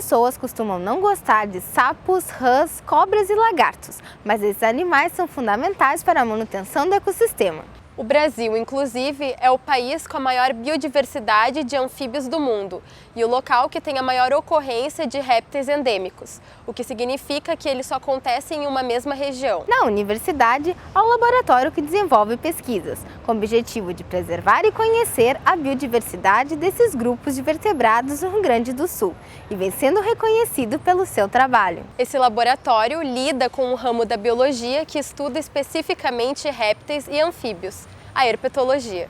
pessoas costumam não gostar de sapos, rãs, cobras e lagartos, mas esses animais são fundamentais para a manutenção do ecossistema. O Brasil, inclusive, é o país com a maior biodiversidade de anfíbios do mundo e o local que tem a maior ocorrência de répteis endêmicos, o que significa que eles só acontecem em uma mesma região. Na universidade, há um laboratório que desenvolve pesquisas, com o objetivo de preservar e conhecer a biodiversidade desses grupos de vertebrados no Rio Grande do Sul e vem sendo reconhecido pelo seu trabalho. Esse laboratório lida com um ramo da biologia que estuda especificamente répteis e anfíbios, a herpetologia.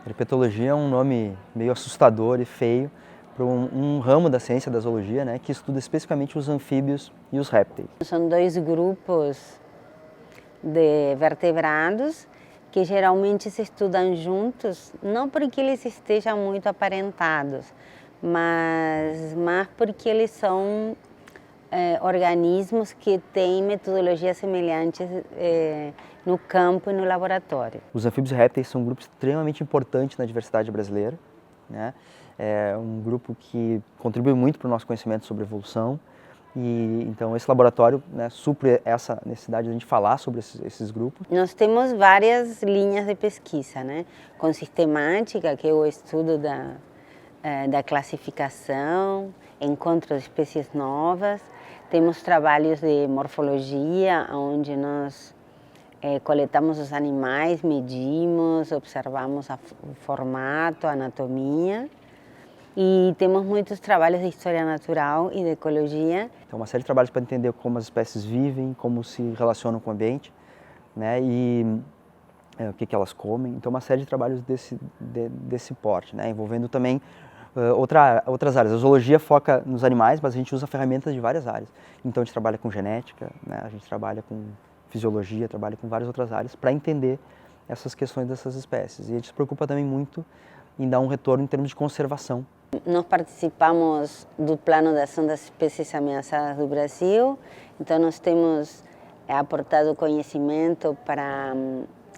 Herpetologia é um nome meio assustador e feio para um ramo da ciência da zoologia, né, que estuda especificamente os anfíbios e os répteis. São dois grupos de vertebrados que geralmente se estudam juntos, não porque eles estejam muito aparentados, mas porque eles são organismos que têm metodologias semelhantes no campo e no laboratório. Os anfíbios e répteis são um grupo extremamente importante na diversidade brasileira, né? É um grupo que contribui muito para o nosso conhecimento sobre evolução e então esse laboratório, né, supre essa necessidade de a gente falar sobre esses grupos. Nós temos várias linhas de pesquisa, né? Com sistemática, que é o estudo da classificação, encontro de espécies novas. Temos trabalhos de morfologia, onde nós coletamos os animais, medimos, observamos o formato, a anatomia. E temos muitos trabalhos de história natural e de ecologia. Então, uma série de trabalhos para entender como as espécies vivem, como se relacionam com o ambiente, né, e o que elas comem. Então, uma série de trabalhos desse porte, né, envolvendo também outras áreas. A zoologia foca nos animais, mas a gente usa ferramentas de várias áreas. Então, a gente trabalha com genética, né, a gente trabalha com fisiologia, trabalha com várias outras áreas para entender essas questões dessas espécies. E a gente se preocupa também muito em dar um retorno em termos de conservação. Nós participamos do Plano de Ação das Espécies Ameaçadas do Brasil, então nós temos aportado conhecimento para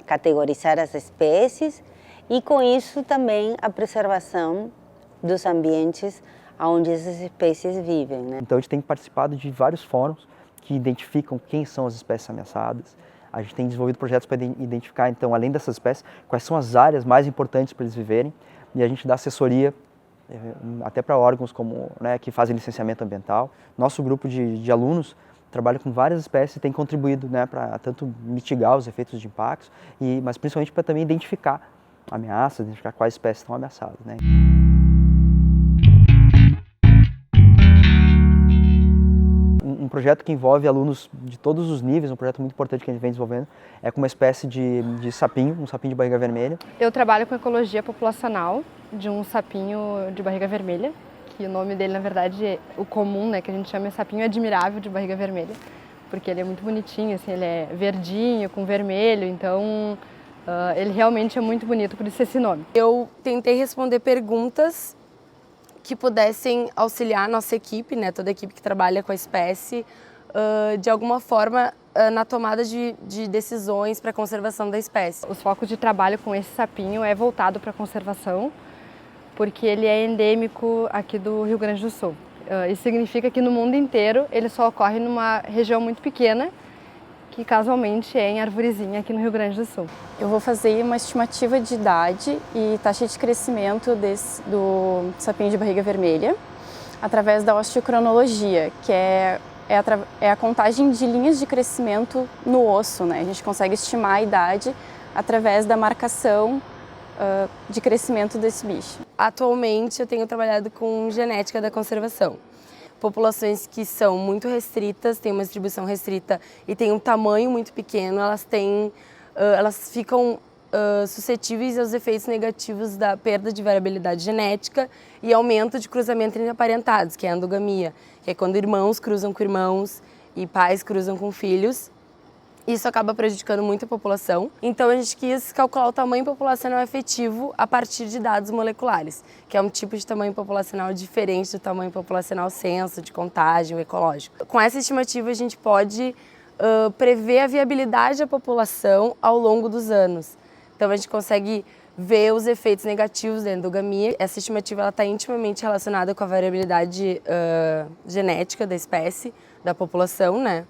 categorizar as espécies e com isso também a preservação dos ambientes onde essas espécies vivem, né? Então a gente tem participado de vários fóruns que identificam quem são as espécies ameaçadas. A gente tem desenvolvido projetos para identificar, então, além dessas espécies, quais são as áreas mais importantes para eles viverem e a gente dá assessoria até para órgãos como, né, que fazem licenciamento ambiental. Nosso grupo de alunos trabalha com várias espécies e tem contribuído, né, para tanto mitigar os efeitos de impactos, mas principalmente para também identificar ameaças, identificar quais espécies estão ameaçadas, né? Um projeto que envolve alunos de todos os níveis, um projeto muito importante que a gente vem desenvolvendo, é com uma espécie de sapinho, um sapinho de barriga vermelha. Eu trabalho com ecologia populacional de um sapinho de barriga vermelha, que o nome dele, na verdade, é o comum, né, que a gente chama de sapinho admirável de barriga vermelha, porque ele é muito bonitinho, assim, ele é verdinho com vermelho, então ele realmente é muito bonito, por isso esse nome. Eu tentei responder perguntas que pudessem auxiliar a nossa equipe, né, toda a equipe que trabalha com a espécie, de alguma forma na tomada de decisões para a conservação da espécie. Os focos de trabalho com esse sapinho é voltado para a conservação, porque ele é endêmico aqui do Rio Grande do Sul. Isso significa que no mundo inteiro ele só ocorre numa região muito pequena, que casualmente é em Arvorezinha, aqui no Rio Grande do Sul. Eu vou fazer uma estimativa de idade e taxa de crescimento do sapinho de barriga vermelha através da osteocronologia, que é a contagem de linhas de crescimento no osso, né? A gente consegue estimar a idade através da marcação de crescimento desse bicho. Atualmente eu tenho trabalhado com genética da conservação. Populações que são muito restritas, têm uma distribuição restrita e têm um tamanho muito pequeno, elas ficam suscetíveis aos efeitos negativos da perda de variabilidade genética e aumento de cruzamento entre aparentados, que é a endogamia, que é quando irmãos cruzam com irmãos e pais cruzam com filhos. Isso acaba prejudicando muito a população. Então a gente quis calcular o tamanho populacional efetivo a partir de dados moleculares, que é um tipo de tamanho populacional diferente do tamanho populacional censo, de contágio, ecológico. Com essa estimativa a gente pode prever a viabilidade da população ao longo dos anos. Então a gente consegue ver os efeitos negativos da endogamia. Essa estimativa está intimamente relacionada com a variabilidade genética da espécie, da população, né?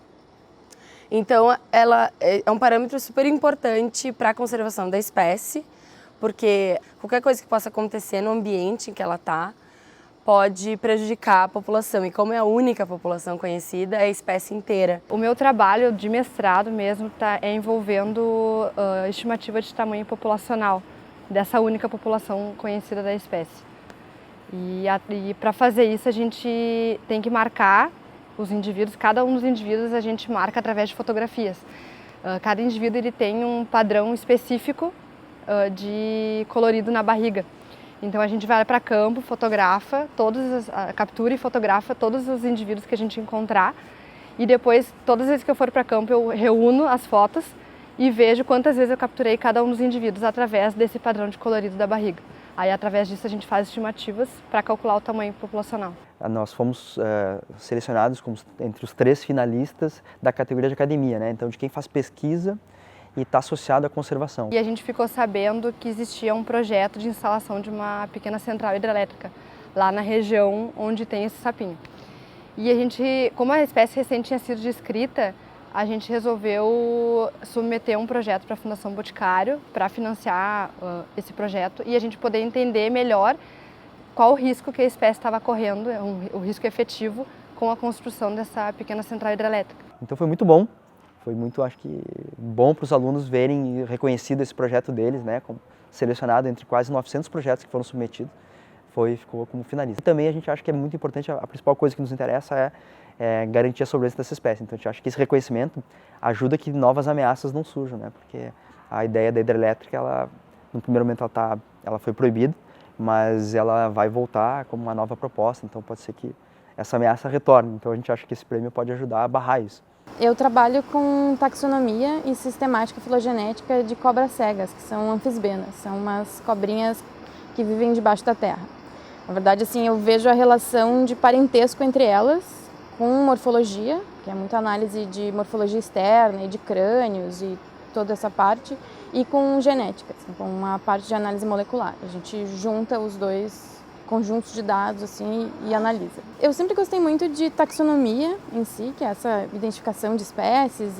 Então ela é um parâmetro super importante para a conservação da espécie, porque qualquer coisa que possa acontecer no ambiente em que ela está pode prejudicar a população. E como é a única população conhecida, é a espécie inteira. O meu trabalho de mestrado mesmo é envolvendo estimativa de tamanho populacional dessa única população conhecida da espécie. E para fazer isso a gente tem que marcar os indivíduos, cada um dos indivíduos a gente marca através de fotografias. Cada indivíduo ele tem um padrão específico de colorido na barriga. Então a gente vai para campo, fotografa, captura e fotografa todos os indivíduos que a gente encontrar e depois, todas as vezes que eu for para campo, eu reúno as fotos e vejo quantas vezes eu capturei cada um dos indivíduos através desse padrão de colorido da barriga. Aí através disso a gente faz estimativas para calcular o tamanho populacional. Nós fomos selecionados como entre os 3 finalistas da categoria de academia, né? Então de quem faz pesquisa e está associado à conservação. E a gente ficou sabendo que existia um projeto de instalação de uma pequena central hidrelétrica lá na região onde tem esse sapinho. E a gente, como a espécie recente tinha sido descrita, a gente resolveu submeter um projeto para a Fundação Boticário para financiar esse projeto e a gente poder entender melhor qual o risco que a espécie estava correndo, o risco efetivo com a construção dessa pequena central hidrelétrica. Então foi muito bom. Foi muito, acho que, bom para os alunos verem reconhecido esse projeto deles, né, como selecionado entre quase 900 projetos que foram submetidos, ficou como finalista. E também a gente acha que é muito importante, a principal coisa que nos interessa é garantir a sobrevivência dessa espécie. Então a gente acha que esse reconhecimento ajuda que novas ameaças não surjam, né, porque a ideia da hidrelétrica, no primeiro momento ela foi proibida, mas ela vai voltar como uma nova proposta, então pode ser que essa ameaça retorne. Então a gente acha que esse prêmio pode ajudar a barrar isso. Eu trabalho com taxonomia e sistemática filogenética de cobras cegas, que são anfisbenas, são umas cobrinhas que vivem debaixo da terra. Na verdade, assim, eu vejo a relação de parentesco entre elas com morfologia, que é muita análise de morfologia externa e de crânios e toda essa parte, e com genética, assim, com uma parte de análise molecular. A gente junta os dois conjuntos de dados assim e analisa. Eu sempre gostei muito de taxonomia em si, que é essa identificação de espécies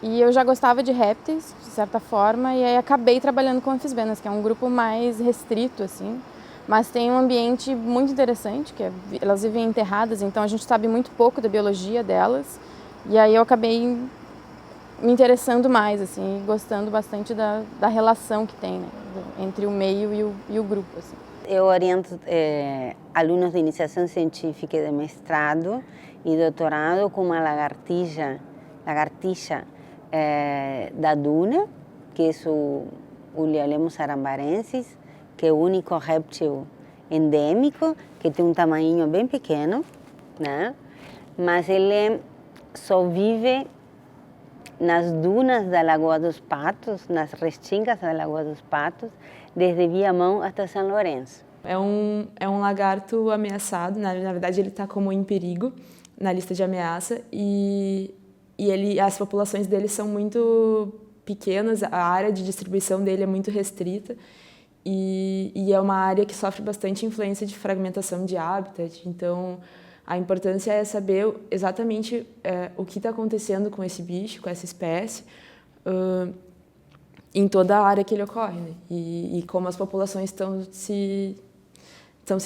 e eu já gostava de répteis, de certa forma, e aí acabei trabalhando com anfisbenas, que é um grupo mais restrito assim, mas tem um ambiente muito interessante, que elas vivem enterradas, então a gente sabe muito pouco da biologia delas, e aí eu acabei me interessando mais assim, gostando bastante da relação que tem, né, entre o meio e o grupo assim. Eu oriento alunos de iniciação científica de mestrado e doutorado com uma lagartixa da duna, que é o Ulialemus arambarensis, que é o único réptil endêmico, que tem um tamanho bem pequeno, né? Mas ele só vive nas dunas da Lagoa dos Patos, nas restingas da Lagoa dos Patos, desde Viamão até São Lourenço. É um lagarto ameaçado, na verdade ele está como em perigo na lista de ameaça e as populações dele são muito pequenas, a área de distribuição dele é muito restrita e é uma área que sofre bastante influência de fragmentação de habitat, então a importância é saber exatamente o que está acontecendo com esse bicho, com essa espécie, em toda a área que ele ocorre, né? E como as populações estão se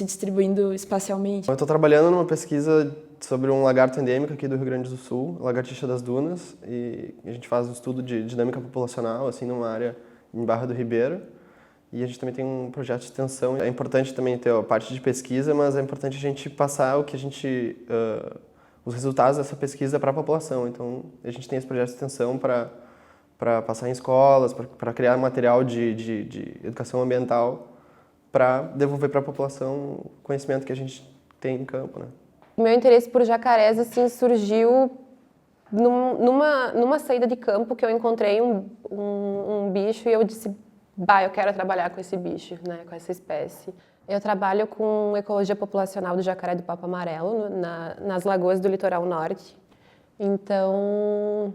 distribuindo espacialmente. Eu estou trabalhando numa pesquisa sobre um lagarto endêmico aqui do Rio Grande do Sul, a lagartixa das dunas, e a gente faz um estudo de dinâmica populacional, assim, numa área em Barra do Ribeiro, e a gente também tem um projeto de extensão. É importante também ter a parte de pesquisa, mas é importante a gente passar os resultados dessa pesquisa para a população. Então, a gente tem esse projeto de extensão para passar em escolas, para criar material de educação ambiental, para devolver para a população o conhecimento que a gente tem em campo, né? O meu interesse por jacarés assim, surgiu numa saída de campo que eu encontrei um bicho e eu disse, eu quero trabalhar com esse bicho, né, com essa espécie. Eu trabalho com ecologia populacional do jacaré do papo amarelo nas lagoas do litoral norte. Então,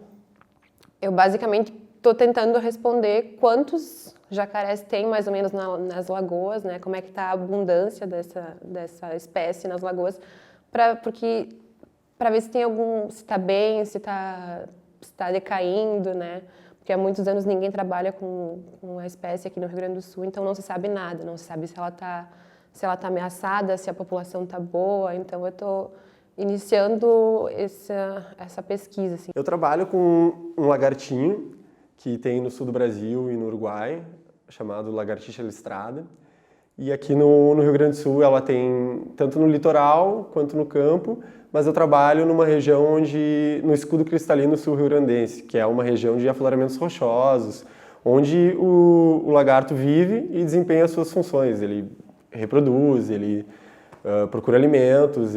eu basicamente estou tentando responder quantos jacarés tem mais ou menos nas lagoas, né? Como é que está a abundância dessa espécie nas lagoas, para ver se tem se está bem, se está decaindo, né? Porque há muitos anos ninguém trabalha com a espécie aqui no Rio Grande do Sul, então não se sabe nada, não se sabe se ela está ameaçada, se a população está boa. Então eu estou iniciando essa pesquisa. Assim. Eu trabalho com um lagartinho que tem no sul do Brasil e no Uruguai, chamado lagartixa listrada. E aqui no Rio Grande do Sul ela tem tanto no litoral quanto no campo, mas eu trabalho numa região no escudo cristalino sul rio-grandense, que é uma região de afloramentos rochosos, onde o lagarto vive e desempenha as suas funções. Ele reproduz, ele procura alimentos,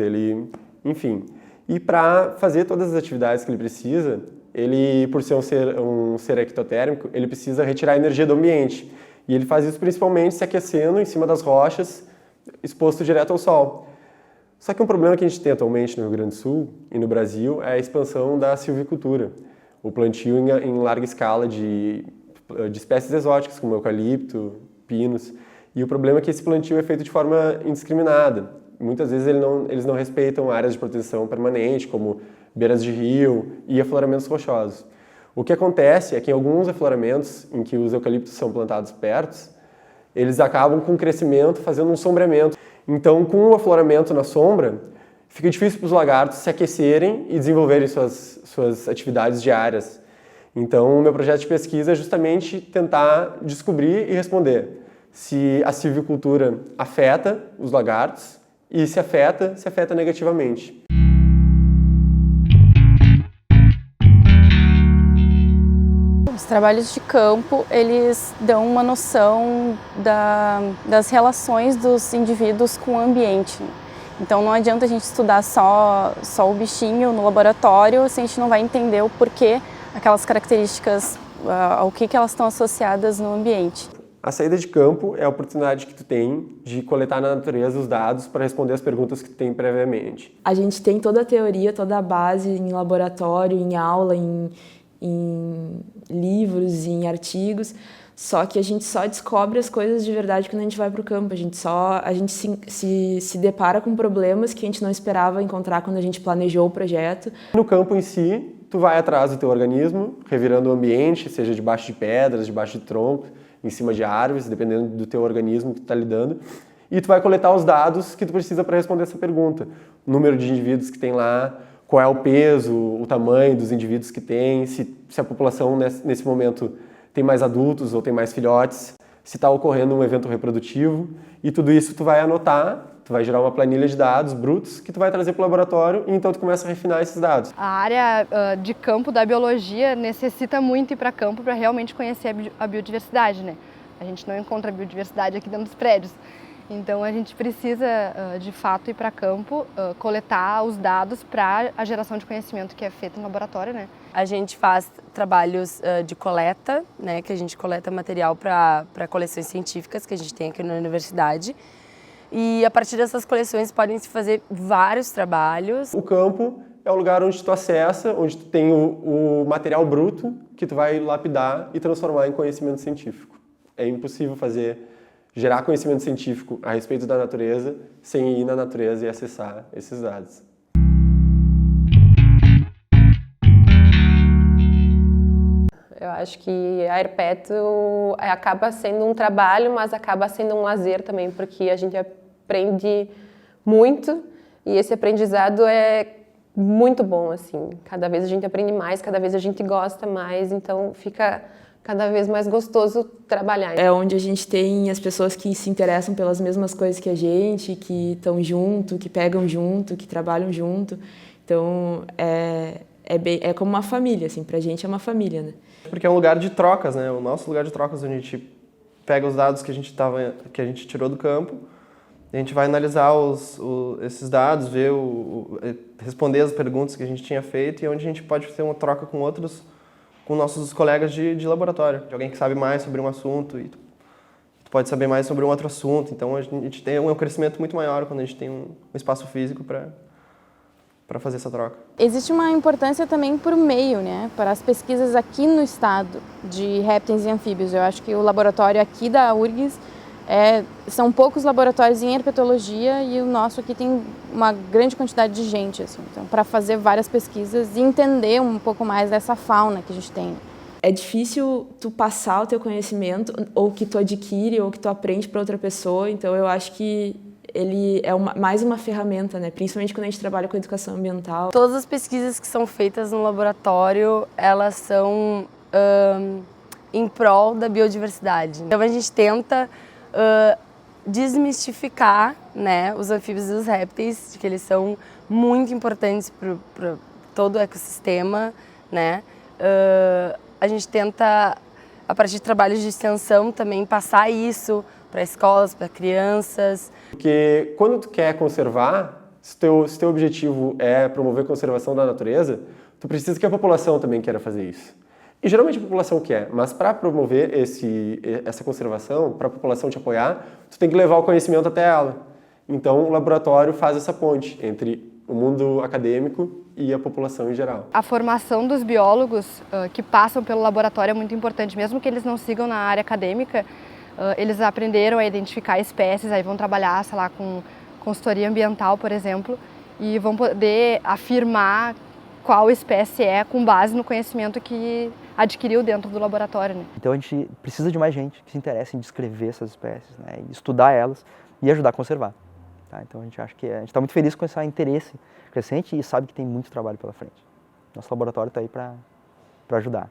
enfim. E para fazer todas as atividades que ele precisa, ele, por ser um ser ectotérmico, ele precisa retirar a energia do ambiente. E ele faz isso principalmente se aquecendo em cima das rochas, exposto direto ao sol. Só que um problema que a gente tem atualmente no Rio Grande do Sul e no Brasil é a expansão da silvicultura, o plantio em larga escala de espécies exóticas, como eucalipto, pinos. E o problema é que esse plantio é feito de forma indiscriminada. Muitas vezes eles não respeitam áreas de proteção permanente, como beiras de rio e afloramentos rochosos. O que acontece é que em alguns afloramentos em que os eucaliptos são plantados perto, eles acabam com o crescimento fazendo um sombreamento. Então, com o afloramento na sombra, fica difícil para os lagartos se aquecerem e desenvolverem suas atividades diárias. Então, o meu projeto de pesquisa é justamente tentar descobrir e responder se a silvicultura afeta os lagartos e se afeta negativamente. Os trabalhos de campo, eles dão uma noção das relações dos indivíduos com o ambiente. Então não adianta a gente estudar só o bichinho no laboratório se a gente não vai entender o porquê, aquelas características, ao que elas estão associadas no ambiente. A saída de campo é a oportunidade que tu tem de coletar na natureza os dados para responder as perguntas que tu tem previamente. A gente tem toda a teoria, toda a base em laboratório, em aula, em livros, em artigos, só que a gente só descobre as coisas de verdade quando a gente vai para o campo. A gente se depara com problemas que a gente não esperava encontrar quando a gente planejou o projeto. No campo em si, tu vai atrás do teu organismo, revirando o ambiente, seja debaixo de pedras, debaixo de tronco, em cima de árvores, dependendo do teu organismo que tu está lidando, e tu vai coletar os dados que tu precisa para responder essa pergunta. O número de indivíduos que tem lá, qual é o peso, o tamanho dos indivíduos que tem, se a população nesse momento tem mais adultos ou tem mais filhotes, se está ocorrendo um evento reprodutivo, e tudo isso tu vai anotar, tu vai gerar uma planilha de dados brutos que tu vai trazer para o laboratório e então tu começa a refinar esses dados. A área de campo da biologia necessita muito ir para campo para realmente conhecer a biodiversidade, né? A gente não encontra a biodiversidade aqui dentro dos prédios. Então a gente precisa, de fato, ir para campo, coletar os dados para a geração de conhecimento que é feita no laboratório, né? A gente faz trabalhos de coleta, né, que a gente coleta material para coleções científicas que a gente tem aqui na universidade. E a partir dessas coleções podem se fazer vários trabalhos. O campo é o lugar onde tu acessa, onde tu tem o material bruto que tu vai lapidar e transformar em conhecimento científico. É impossível gerar conhecimento científico a respeito da natureza sem ir na natureza e acessar esses dados. Eu acho que a Herpeto acaba sendo um trabalho, mas acaba sendo um lazer também, porque a gente aprende muito e esse aprendizado é muito bom, assim. Cada vez a gente aprende mais, cada vez a gente gosta mais, então fica cada vez mais gostoso trabalhar. É onde a gente tem as pessoas que se interessam pelas mesmas coisas que a gente, que estão junto, que pegam junto, que trabalham junto. Então, é como uma família, assim, pra gente é uma família, né? Porque é um lugar de trocas, né? O nosso lugar de trocas, onde a gente pega os dados que a gente tirou do campo, a gente vai analisar esses dados, ver responder as perguntas que a gente tinha feito e onde a gente pode ter uma troca com nossos colegas de laboratório, de alguém que sabe mais sobre um assunto e tu pode saber mais sobre um outro assunto. Então a gente tem um crescimento muito maior quando a gente tem um espaço físico para fazer essa troca. Existe uma importância também para o meio, né? Para as pesquisas aqui no estado de répteis e anfíbios. Eu acho que o laboratório aqui da URGS são poucos laboratórios em herpetologia e o nosso aqui tem uma grande quantidade de gente, assim. Então, para fazer várias pesquisas e entender um pouco mais dessa fauna que a gente tem. É difícil tu passar o teu conhecimento, ou que tu adquire, ou que tu aprende para outra pessoa, então eu acho que ele é mais uma ferramenta, né? Principalmente quando a gente trabalha com educação ambiental. Todas as pesquisas que são feitas no laboratório, elas são em prol da biodiversidade. Então a gente tenta desmistificar, né, os anfíbios e os répteis, de que eles são muito importantes para todo o ecossistema, né? A gente tenta, a partir de trabalhos de extensão, também passar isso para escolas, para crianças. Porque quando tu quer conservar, se teu objetivo é promover a conservação da natureza, tu precisa que a população também queira fazer isso. E geralmente a população quer, mas para promover essa conservação, para a população te apoiar, tu tem que levar o conhecimento até ela. Então o laboratório faz essa ponte entre o mundo acadêmico e a população em geral. A formação dos biólogos que passam pelo laboratório é muito importante, mesmo que eles não sigam na área acadêmica, eles aprenderam a identificar espécies, aí vão trabalhar, sei lá, com consultoria ambiental, por exemplo, e vão poder afirmar qual espécie é com base no conhecimento que adquiriu dentro do laboratório, né? Então a gente precisa de mais gente que se interesse em descrever essas espécies, né, e estudar elas e ajudar a conservar. Tá? Então a gente acha que a gente está muito feliz com esse interesse crescente e sabe que tem muito trabalho pela frente. Nosso laboratório está aí para ajudar.